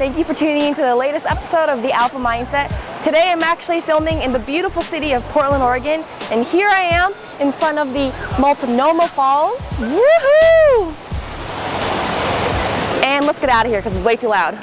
Thank you for tuning in to the latest episode of The Alpha Mindset. Today I'm actually filming in the beautiful city of Portland, Oregon, and here I am in front of the Multnomah Falls. Woohoo! And let's get out of here because it's way too loud.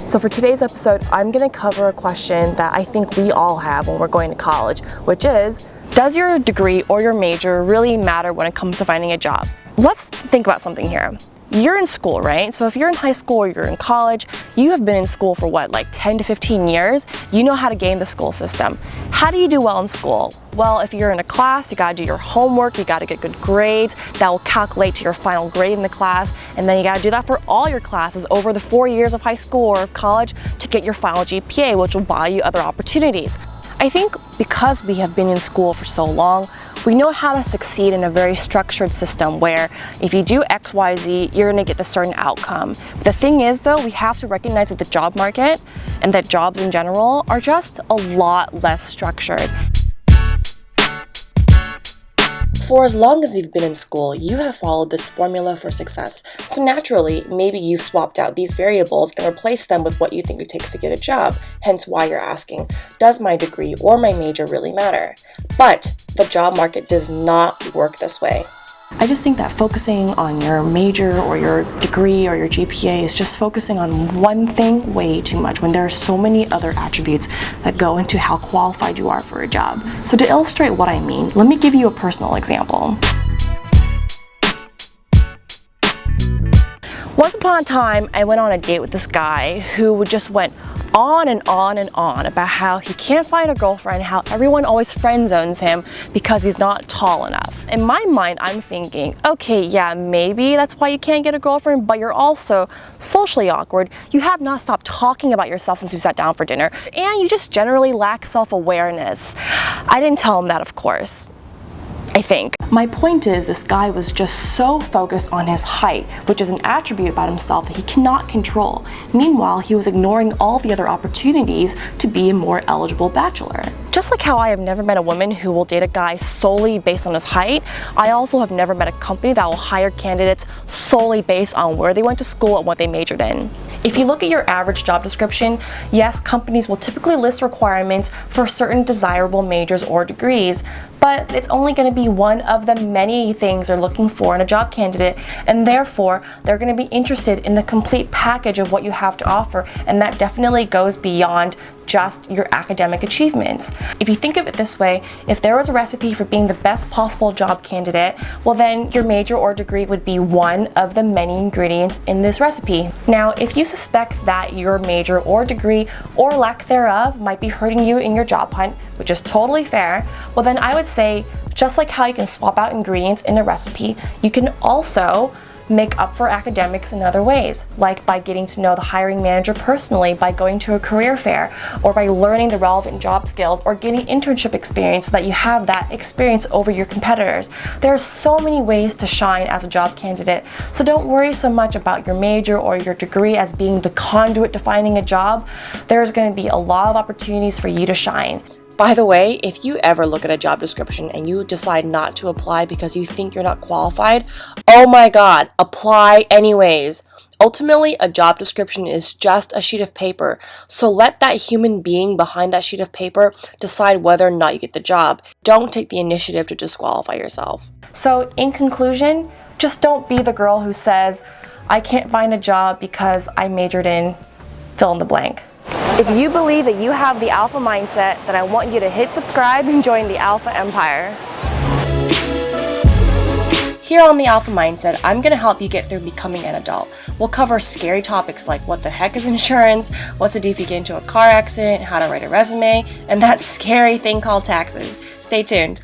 So for today's episode, I'm going to cover a question that I think we all have when we're going to college, which is, does your degree or your major really matter when it comes to finding a job? Let's think about something here. You're in school, right? So if you're in high school or you're in college, you have been in school for what, like 10 to 15 years? You know how to game the school system. How do you do well in school? Well, if you're in a class, you gotta do your homework, you gotta get good grades, that will calculate to your final grade in the class, and then you gotta do that for all your classes over the 4 years of high school or of college to get your final GPA, which will buy you other opportunities. I think because we have been in school for so long, we know how to succeed in a very structured system where if you do X, Y, Z, you're gonna get the certain outcome. The thing is though, we have to recognize that the job market and that jobs in general are just a lot less structured. For as long as you've been in school, you have followed this formula for success. So naturally, maybe you've swapped out these variables and replaced them with what you think it takes to get a job, hence why you're asking, does my degree or my major really matter? But the job market does not work this way. I just think that focusing on your major or your degree or your GPA is just focusing on one thing way too much when there are so many other attributes that go into how qualified you are for a job. So to illustrate what I mean, let me give you a personal example. Once upon a time, I went on a date with this guy who just went on and on and on about how he can't find a girlfriend, how everyone always friend zones him because he's not tall enough. In my mind, I'm thinking, okay, yeah, maybe that's why you can't get a girlfriend, but you're also socially awkward. You have not stopped talking about yourself since you sat down for dinner, and you just generally lack self-awareness. I didn't tell him that, of course. I think. My point is, this guy was just so focused on his height, which is an attribute about himself that he cannot control. Meanwhile, he was ignoring all the other opportunities to be a more eligible bachelor. Just like how I have never met a woman who will date a guy solely based on his height, I also have never met a company that will hire candidates solely based on where they went to school and what they majored in. If you look at your average job description, yes, companies will typically list requirements for certain desirable majors or degrees, but it's only going to be one of the many things they're looking for in a job candidate, and therefore they're going to be interested in the complete package of what you have to offer, and that definitely goes beyond just your academic achievements. If you think of it this way, if there was a recipe for being the best possible job candidate, well then your major or degree would be one of the many ingredients in this recipe. Now, if you suspect that your major or degree or lack thereof might be hurting you in your job hunt, which is totally fair, well then I would say, just like how you can swap out ingredients in a recipe, you can also make up for academics in other ways, like by getting to know the hiring manager personally, by going to a career fair, or by learning the relevant job skills, or getting internship experience so that you have that experience over your competitors. There are so many ways to shine as a job candidate, so don't worry so much about your major or your degree as being the conduit to finding a job. There's going to be a lot of opportunities for you to shine. By the way, if you ever look at a job description and you decide not to apply because you think you're not qualified, oh my god, apply anyways. Ultimately, a job description is just a sheet of paper, so let that human being behind that sheet of paper decide whether or not you get the job. Don't take the initiative to disqualify yourself. So, in conclusion, just don't be the girl who says, I can't find a job because I majored in fill in the blank. If you believe that you have the alpha mindset, then I want you to hit subscribe and join the Alpha Empire. Here on the Alpha Mindset, I'm going to help you get through becoming an adult. We'll cover scary topics like what the heck is insurance, what to do if you get into a car accident, how to write a resume, and that scary thing called taxes. Stay tuned.